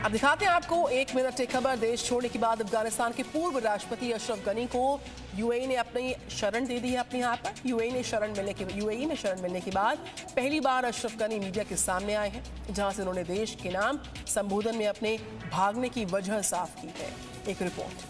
अब दिखाते हैं आपको 1 मिनट एक खबर। देश छोड़ने के बाद अफगानिस्तान के पूर्व राष्ट्रपति अशरफ गनी को यूएई ने अपनी शरण दे दी है। अपने यहाँ पर यूएई में शरण मिलने के बाद पहली बार अशरफ गनी मीडिया के सामने आए हैं, जहां से उन्होंने देश के नाम संबोधन में अपने भागने की वजह साफ की है। एक रिपोर्ट।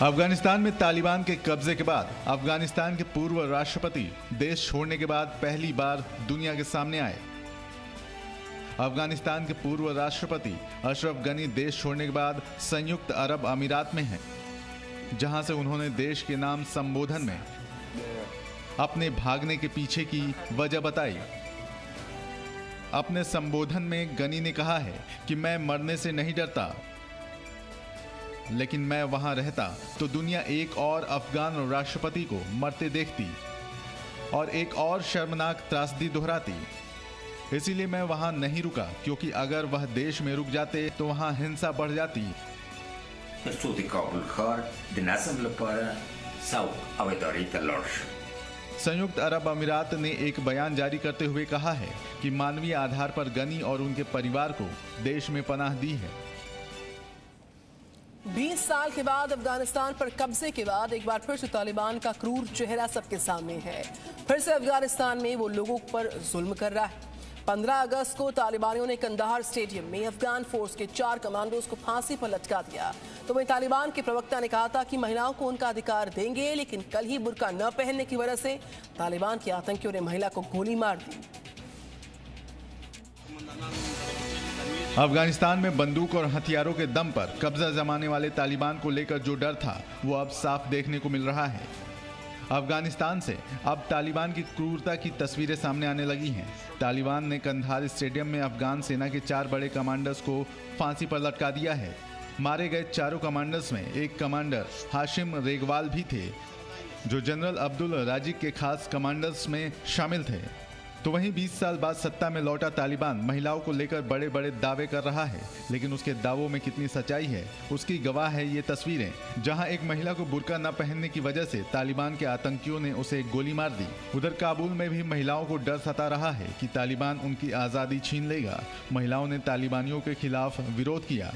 अफगानिस्तान में तालिबान के कब्जे के बाद अफगानिस्तान के पूर्व राष्ट्रपति देश छोड़ने के बाद पहली बार दुनिया के सामने आए। अफगानिस्तान के पूर्व राष्ट्रपति अशरफ गनी देश छोड़ने के बाद संयुक्त अरब अमीरात में हैं, जहां से उन्होंने देश के नाम संबोधन में अपने भागने के पीछे की वजह बताई। अपने संबोधन में गनी ने कहा है कि मैं मरने से नहीं डरता, लेकिन मैं वहां रहता तो दुनिया एक और अफगान राष्ट्रपति को मरते देखती और एक और शर्मनाक त्रासदी दोहराती। इसीलिए मैं वहां नहीं रुका, क्योंकि अगर वह देश में रुक जाते तो वहां हिंसा बढ़ जाती। संयुक्त अरब अमीरात ने एक बयान जारी करते हुए कहा है कि मानवीय आधार पर गनी और उनके परिवार को देश में पनाह दी है। 20 साल के बाद अफगानिस्तान पर कब्जे के बाद एक बार फिर से तालिबान का क्रूर चेहरा सबके सामने है। फिर से अफगानिस्तान में वो लोगों पर जुल्म कर रहा है। 15 अगस्त को तालिबानियों ने कंदाहार स्टेडियम में अफगान फोर्स के 4 कमांडोज को फांसी पर लटका दिया। तो वहीं तालिबान के प्रवक्ता ने कहा था कि महिलाओं को उनका अधिकार देंगे, लेकिन कल ही बुर्का न पहनने की वजह से तालिबान के आतंकियों ने महिला को गोली मार दी। अफगानिस्तान में बंदूक और हथियारों के दम पर कब्जा जमाने वाले तालिबान को लेकर जो डर था वो अब साफ देखने को मिल रहा है। अफगानिस्तान से अब तालिबान की क्रूरता की तस्वीरें सामने आने लगी हैं। तालिबान ने कंधार स्टेडियम में अफगान सेना के 4 बड़े कमांडर्स को फांसी पर लटका दिया है। मारे गए चारों कमांडर्स में एक कमांडर हाशिम रेगवाल भी थे, जो जनरल अब्दुल राजिक के खास कमांडर्स में शामिल थे। तो वहीं 20 साल बाद सत्ता में लौटा तालिबान महिलाओं को लेकर बड़े बड़े दावे कर रहा है, लेकिन उसके दावों में कितनी सच्चाई है उसकी गवाह है ये तस्वीरें, जहां एक महिला को बुर्का न पहनने की वजह से तालिबान के आतंकियों ने उसे गोली मार दी। उधर काबुल में भी महिलाओं को डर सता रहा है कि तालिबान उनकी आज़ादी छीन लेगा। महिलाओं ने तालिबानियों के खिलाफ विरोध किया।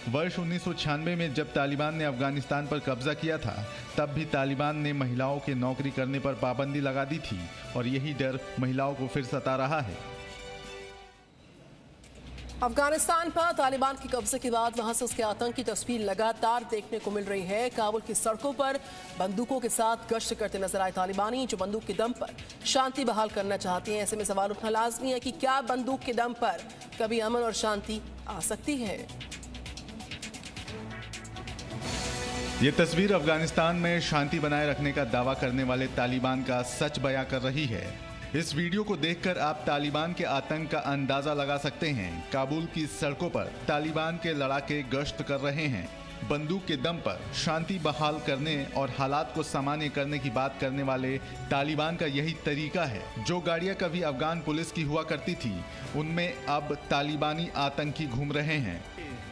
वर्ष 1996 में जब तालिबान ने अफगानिस्तान पर कब्जा किया था, तब भी तालिबान ने महिलाओं के नौकरी करने पर पाबंदी लगा दी थी और यही डर महिलाओं को फिर सता रहा है। अफगानिस्तान पर तालिबान के कब्जे के बाद वहां से उसके आतंक की तस्वीर लगातार देखने को मिल रही है। काबुल की सड़कों पर बंदूकों के साथ गश्त करते नजर आए तालिबानी, जो बंदूक के दम पर शांति बहाल करना चाहते हैं। ऐसे में सवाल उठना लाजमी है कि क्या बंदूक के दम पर कभी अमन और शांति आ सकती है। ये तस्वीर अफगानिस्तान में शांति बनाए रखने का दावा करने वाले तालिबान का सच बयां कर रही है। इस वीडियो को देखकर आप तालिबान के आतंक का अंदाजा लगा सकते हैं। काबुल की सड़कों पर तालिबान के लड़ाके गश्त कर रहे हैं। बंदूक के दम पर शांति बहाल करने और हालात को सामान्य करने की बात करने वाले तालिबान का यही तरीका है। जो गाड़ियां कभी अफगान पुलिस की हुआ करती थी, उनमें अब तालिबानी आतंकी घूम रहे हैं।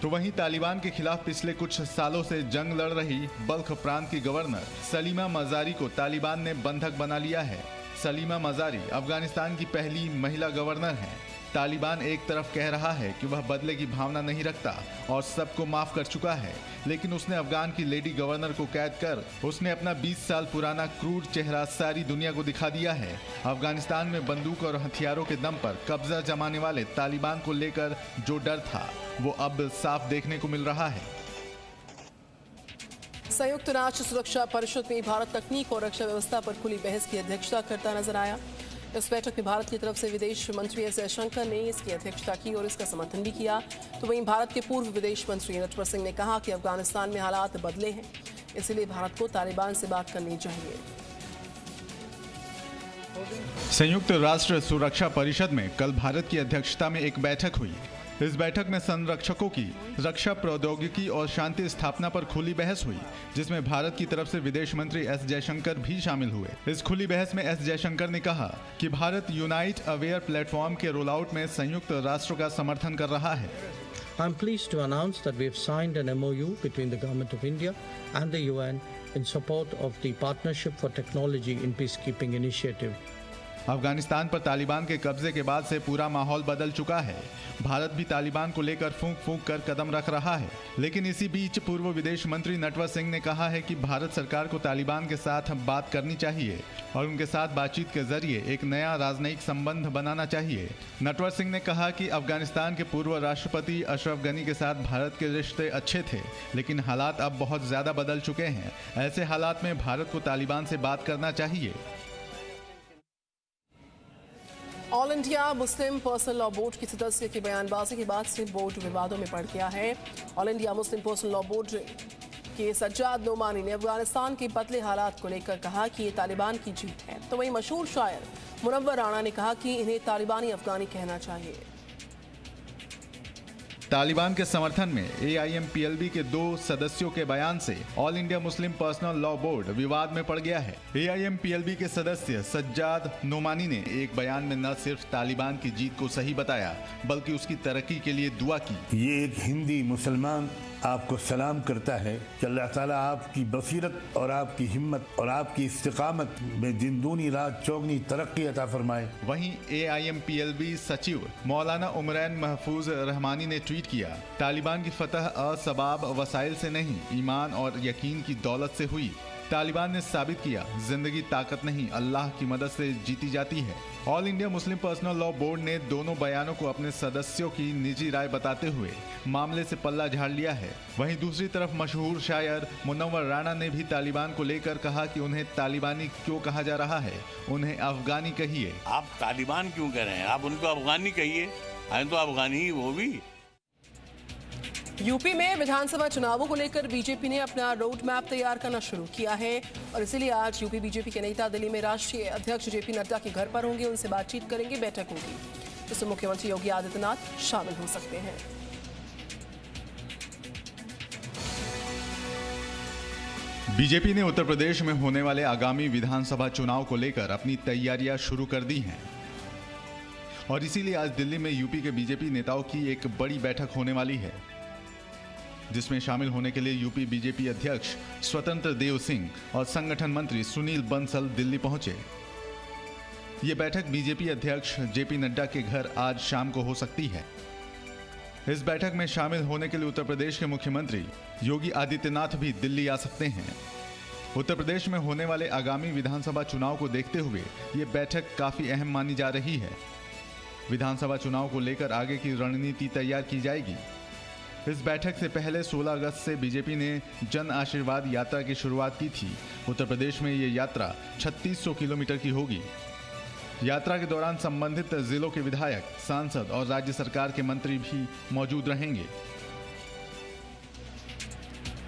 तो वहीं तालिबान के खिलाफ पिछले कुछ सालों से जंग लड़ रही बल्ख प्रांत की गवर्नर सलीमा मजारी को तालिबान ने बंधक बना लिया है। सलीमा मजारी अफगानिस्तान की पहली महिला गवर्नर हैं। तालिबान एक तरफ कह रहा है कि वह बदले की भावना नहीं रखता और सबको माफ कर चुका है, लेकिन उसने अफगान की लेडी गवर्नर को कैद कर उसने अपना 20 साल पुराना क्रूर चेहरा सारी दुनिया को दिखा दिया है। अफगानिस्तान में बंदूक और हथियारों के दम पर कब्जा जमाने वाले तालिबान को लेकर जो डर था वो अब साफ देखने को मिल रहा है। संयुक्त राष्ट्र सुरक्षा परिषद में भारत तकनीक और रक्षा व्यवस्था पर खुली बहस की अध्यक्षता करता नजर आया। इस बैठक में भारत की तरफ से विदेश मंत्री एस जयशंकर ने इसकी अध्यक्षता की और इसका समर्थन भी किया। तो वहीं भारत के पूर्व विदेश मंत्री नटवर सिंह ने कहा कि अफगानिस्तान में हालात बदले हैं, इसलिए भारत को तालिबान से बात करनी चाहिए। संयुक्त राष्ट्र सुरक्षा परिषद में कल भारत की अध्यक्षता में एक बैठक हुई। इस बैठक में संरक्षकों की रक्षा प्रौद्योगिकी और शांति स्थापना पर खुली बहस हुई, जिसमें भारत की तरफ से विदेश मंत्री एस जयशंकर भी शामिल हुए। इस खुली बहस में एस जयशंकर ने कहा कि भारत यूनाइट अवेयर प्लेटफॉर्म के रोल आउट में संयुक्त राष्ट्र का समर्थन कर रहा है। I'm pleased to announce that we have signed an MOU between the Government of India and the UN in support of the Partnership for Technology in Peacekeeping initiative. Afghanistan पर तालिबान के कब्जे के बाद से पूरा माहौल बदल चुका है। भारत भी तालिबान को लेकर फूंक फूंक कर कदम रख रहा है। लेकिन इसी बीच पूर्व विदेश मंत्री नटवर सिंह ने कहा है कि भारत सरकार को तालिबान के साथ बात करनी चाहिए और उनके साथ बातचीत के जरिए एक नया राजनयिक संबंध बनाना चाहिए। नटवर सिंह ने कहा कि अफगानिस्तान के पूर्व राष्ट्रपति अशरफ गनी के साथ भारत के रिश्ते अच्छे थे, लेकिन हालात अब बहुत ज्यादा बदल चुके हैं। ऐसे हालात में भारत को तालिबान से बात करना चाहिए। All India Muslim personal law board की सदस्य की बयानबाजी के बाद से बोर्ड विवादों में पड़ गया है। All India Muslim personal law board के सज्जाद नोमानी ने अफगानिस्तान के बदले हालात को लेकर कहा कि ये तालिबान की जीत है, तो वहीं मशहूर शायर मुनव्वर राणा ने कहा कि इन्हें तालिबानी अफगानी कहना चाहिए। तालिबान के समर्थन में AIMPLB के 2 सदस्यों के बयान से all India Muslim personal law board विवाद में पड़ गया है। AIMPLB के सदस्य सज्जाद नोमानी ने एक बयान में न सिर्फ तालिबान की जीत को सही बताया, बल्कि उसकी तरक्की के लिए दुआ की। ये एक हिंदी मुसलमान आपको सलाम करता है कि अल्लाह ताला आपकी बसीरत और आपकी हिम्मत और आपकी इस्तिकामत में दिन दूनी रात चौगनी तरक्की अता फरमाए। वहीं AIMPLB सचिव मौलाना उमरैन महफूज रहमानी ने ट्वीट किया, तालिबान की फतह असबाब वसाइल से नहीं, ईमान और यकीन की दौलत से हुई। तालिबान ने साबित किया, जिंदगी ताकत नहीं अल्लाह की मदद से जीती जाती है। All India Muslim personal law board ने दोनों बयानों को अपने सदस्यों की निजी राय बताते हुए मामले से पल्ला झाड़ लिया है। वहीं दूसरी तरफ मशहूर शायर मुनव्वर राणा ने भी तालिबान को लेकर कहा कि उन्हें तालिबानी क्यों कहा जा रहा है, उन्हें अफगानी कहिए। आप तालिबान क्यों कह रहे हैं, आप उनको अफगानी कहिए, तो अफगानी ही वो भी। यूपी में विधानसभा चुनावों को लेकर बीजेपी ने अपना रोड मैप तैयार करना शुरू किया है और इसीलिए आज यूपी बीजेपी के नेता दिल्ली में राष्ट्रीय अध्यक्ष JP नड्डा के घर पर होंगे, उनसे बातचीत करेंगे, बैठक होगी। इसमें मुख्यमंत्री योगी आदित्यनाथ शामिल हो सकते हैं। बीजेपी ने उत्तर प्रदेश में होने वाले आगामी विधानसभा चुनाव को लेकर अपनी तैयारियां शुरू कर दी हैं और इसीलिए आज दिल्ली में यूपी के बीजेपी नेताओं की एक बड़ी बैठक होने वाली है, जिसमें शामिल होने के लिए यूपी बीजेपी अध्यक्ष स्वतंत्र देव सिंह और संगठन मंत्री सुनील बंसल दिल्ली पहुंचे। ये बैठक बीजेपी अध्यक्ष JP नड्डा के घर आज शाम को हो सकती है। इस बैठक में शामिल होने के लिए उत्तर प्रदेश के मुख्यमंत्री योगी आदित्यनाथ भी दिल्ली आ सकते हैं। उत्तर प्रदेश में होने वाले आगामी विधानसभा चुनाव को देखते हुए ये बैठक काफी अहम मानी जा रही है। विधानसभा चुनाव को लेकर आगे की रणनीति तैयार की जाएगी। इस बैठक से पहले 16 अगस्त से बीजेपी ने जन आशीर्वाद यात्रा की शुरुआत की थी। उत्तर प्रदेश में ये यात्रा 3600 किलोमीटर की होगी। यात्रा के दौरान संबंधित जिलों के विधायक, सांसद और राज्य सरकार के मंत्री भी मौजूद रहेंगे।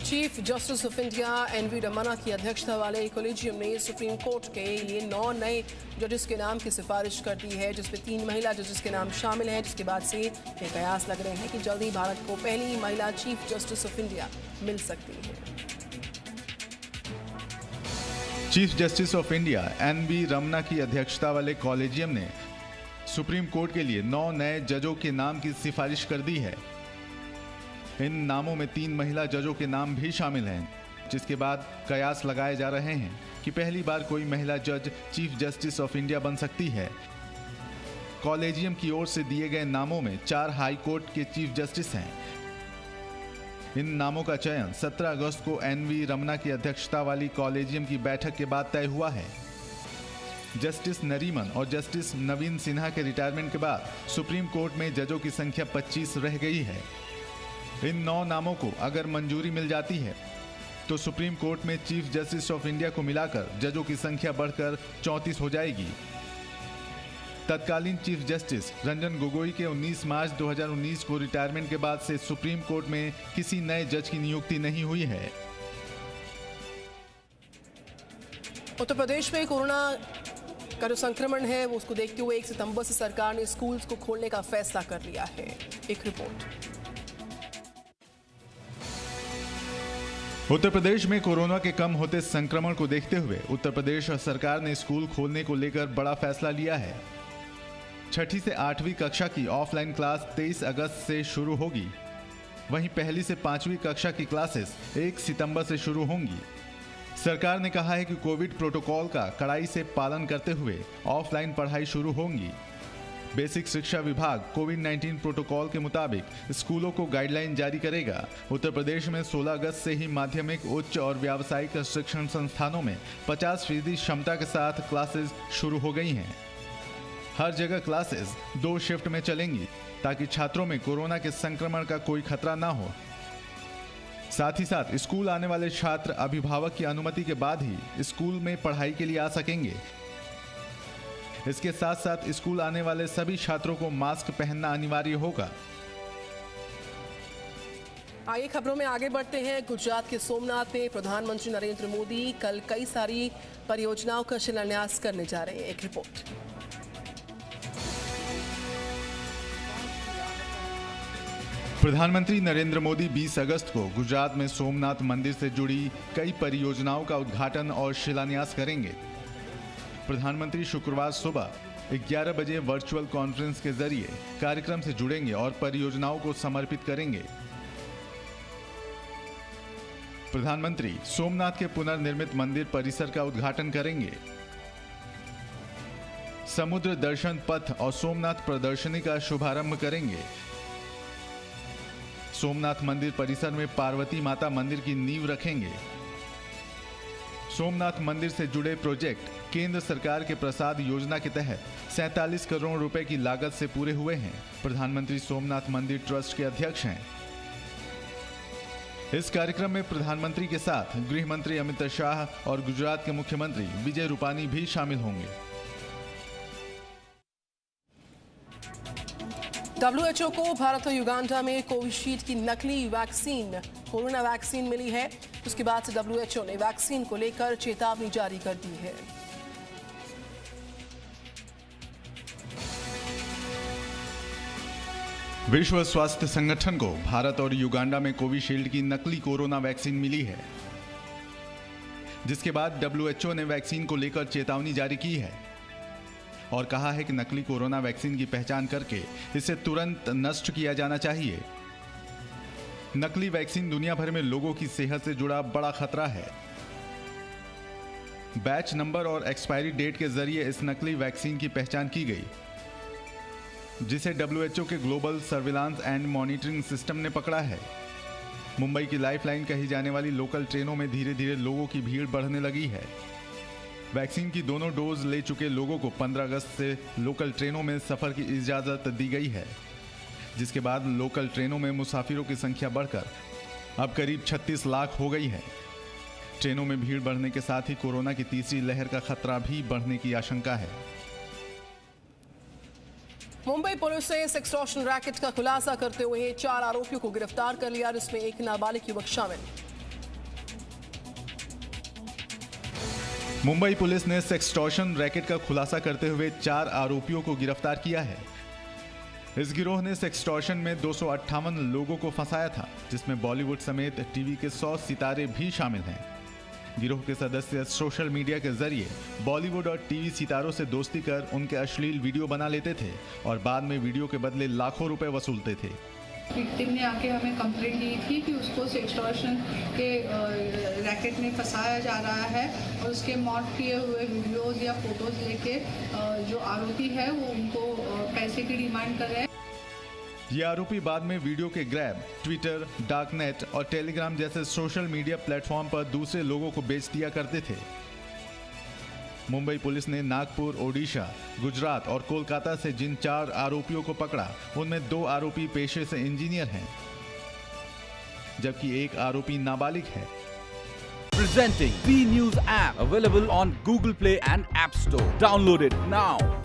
Chief justice of India NV Ramana की अध्यक्षता वाले कॉलेजियम ने सुप्रीम कोर्ट के लिए 9 नए जजेस के नाम की सिफारिश कर दी है, जिसमें 3 महिला जजेस के नाम शामिल हैं, जिसके बाद से ये कयास लग रहे हैं कि जल्द ही भारत को पहली महिला चीफ जस्टिस ऑफ इंडिया मिल सकती है। Chief justice of India NV Ramana की अध्यक्षता वाले कॉलेजियम ने सुप्रीम कोर्ट के लिए 9 नए जजों के नाम की सिफारिश कर दी है। इन नामों में 3 महिला जजों के नाम भी शामिल हैं, जिसके बाद कयास लगाए जा रहे हैं कि पहली बार कोई महिला जज चीफ जस्टिस ऑफ इंडिया बन सकती है। कॉलेजियम की ओर से दिए गए नामों में 4 हाई कोर्ट के चीफ जस्टिस हैं। इन नामों का चयन 17 अगस्त को NV रमन्ना की अध्यक्षता वाली कॉलेजियम की बैठक के बाद तय हुआ है। जस्टिस नरीमन और जस्टिस नवीन सिन्हा के रिटायरमेंट के बाद सुप्रीम कोर्ट में जजों की संख्या 25 रह गई है। इन 9 नामों को अगर मंजूरी मिल जाती है तो सुप्रीम कोर्ट में चीफ जस्टिस ऑफ इंडिया को मिलाकर जजों की संख्या बढ़कर 34 हो जाएगी। तत्कालीन चीफ जस्टिस रंजन गोगोई के 19 मार्च 2019 को रिटायरमेंट के बाद से सुप्रीम कोर्ट में किसी नए जज की नियुक्ति नहीं हुई है। उत्तर प्रदेश में कोरोना का जो संक्रमण है वो उसको देखते हुए 1 सितंबर से सरकार ने स्कूल्स को खोलने का फैसला कर लिया है। एक रिपोर्ट। उत्तर प्रदेश में कोरोना के कम होते संक्रमण को देखते हुए उत्तर प्रदेश सरकार ने स्कूल खोलने को लेकर बड़ा फैसला लिया है। 6ठी से 8वीं कक्षा की ऑफलाइन क्लास 23 अगस्त से शुरू होगी। वहीं 1ली से 5वीं कक्षा की क्लासेस 1 सितंबर से शुरू होंगी। सरकार ने कहा है कि कोविड प्रोटोकॉल का कड़ाई से पालन करते हुए ऑफलाइन पढ़ाई शुरू होंगी। बेसिक शिक्षा विभाग कोविड-19 प्रोटोकॉल के मुताबिक स्कूलों को गाइडलाइन जारी करेगा। उत्तर प्रदेश में 16 अगस्त से ही माध्यमिक, उच्च और व्यावसायिक शिक्षण संस्थानों में 50% क्षमता के साथ क्लासेस शुरू हो गई हैं। हर जगह क्लासेस 2 शिफ्ट में चलेंगी ताकि छात्रों में कोरोना के संक्रमण का कोई खतरा ना हो। साथ ही साथ स्कूल आने वाले छात्र अभिभावक की अनुमति के बाद ही स्कूल में पढ़ाई के लिए आ सकेंगे। इसके साथ साथ स्कूल आने वाले सभी छात्रों को मास्क पहनना अनिवार्य होगा। आइए खबरों में आगे बढ़ते हैं। गुजरात के सोमनाथ में प्रधानमंत्री नरेंद्र मोदी कल कई सारी परियोजनाओं का शिलान्यास करने जा रहे हैं। एक रिपोर्ट। प्रधानमंत्री नरेंद्र मोदी 20 अगस्त को गुजरात में सोमनाथ मंदिर से जुड़ी कई परियोजनाओं का उद्घाटन और शिलान्यास करेंगे। प्रधानमंत्री शुक्रवार सुबह 11 बजे वर्चुअल कॉन्फ्रेंस के जरिए कार्यक्रम से जुड़ेंगे और परियोजनाओं को समर्पित करेंगे। प्रधानमंत्री सोमनाथ के पुनर्निर्मित मंदिर परिसर का उद्घाटन करेंगे। समुद्र दर्शन पथ और सोमनाथ प्रदर्शनी का शुभारंभ करेंगे। सोमनाथ मंदिर परिसर में पार्वती माता मंदिर की नींव रखेंगे। सोमनाथ मंदिर से जुड़े प्रोजेक्ट केंद्र सरकार के प्रसाद योजना के तहत 47 करोड़ रुपए की लागत से पूरे हुए हैं। प्रधानमंत्री सोमनाथ मंदिर ट्रस्ट के अध्यक्ष हैं। इस कार्यक्रम में प्रधानमंत्री के साथ गृह मंत्री अमित शाह और गुजरात के मुख्यमंत्री विजय रूपानी भी शामिल होंगे। WHO को भारत और युगांडा में कोविशील्ड की नकली वैक्सीन कोरोना वैक्सीन मिली है। उसके बाद से WHO ने वैक्सीन को लेकर चेतावनी जारी कर दी है। विश्व स्वास्थ्य संगठन को भारत और युगांडा में कोविशील्ड की नकली कोरोना वैक्सीन मिली है, जिसके बाद WHO ने वैक्सीन को लेकर चेतावनी जारी की है और कहा है कि नकली कोरोना वैक्सीन की पहचान करके इसे तुरंत नष्ट किया जाना चाहिए। नकली वैक्सीन दुनिया भर में लोगों की सेहत से जुड़ा बड़ा खतरा है। बैच नंबर और एक्सपायरी डेट के जरिए इस नकली वैक्सीन की पहचान की गई, जिसे WHO के global surveillance and monitoring system ने पकड़ा है। मुंबई की लाइफलाइन कही जाने वाली लोकल ट्रेनों में धीरे धीरे लोगों की भीड़ बढ़ने लगी है। वैक्सीन की दोनों डोज ले चुके लोगों को 15 अगस्त से लोकल ट्रेनों में सफर की इजाजत दी गई है, जिसके बाद लोकल ट्रेनों में मुसाफिरों की संख्या बढ़कर अब करीब 36 लाख हो गई है। ट्रेनों में भीड़ बढ़ने के साथ ही कोरोना की तीसरी लहर का खतरा भी बढ़ने की आशंका है। मुंबई पुलिस ने एक्सटॉर्शन रैकेट का खुलासा करते हुए 4 आरोपियों को गिरफ्तार कर लिया, जिसमें एक नाबालिग युवक शामिल। मुंबई पुलिस ने एक्सटॉर्शन रैकेट का खुलासा करते हुए 4 आरोपियों को गिरफ्तार किया है। इस गिरोह ने एक्सटॉर्शन में 258 लोगों को फंसाया था, जिसमें बॉलीवुड समेत टीवी के 100 सितारे भी शामिल हैं। गिरोह के सदस्य सोशल मीडिया के जरिए बॉलीवुड और टीवी सितारों से दोस्ती कर उनके अश्लील वीडियो बना लेते थे और बाद में वीडियो के बदले लाखों रुपए वसूलते थे। विक्टिम ने आके हमें कंप्लेंट दी थी कि उसको एक्सटॉर्शन के रैकेट में फंसाया जा रहा है और उसके मॉड किए हुए वीडियोस या फोटोज लेके जो आरोपी है वो उनको पैसे की डिमांड कर रहे हैं। ये आरोपी बाद में वीडियो के ग्रैब, ट्विटर, डार्कनेट और टेलीग्राम जैसे सोशल मीडिया प्लेटफॉर्म पर दूसरे लोगों को बेच दिया करते थे। मुंबई पुलिस ने नागपुर, ओडिशा, गुजरात और कोलकाता से जिन 4 आरोपियों को पकड़ा, उनमें 2 आरोपी पेशे से इंजीनियर हैं, जबकि 1 आरोपी नाबालिग है। Presenting B News app available on Google Play and App Store. Download it now.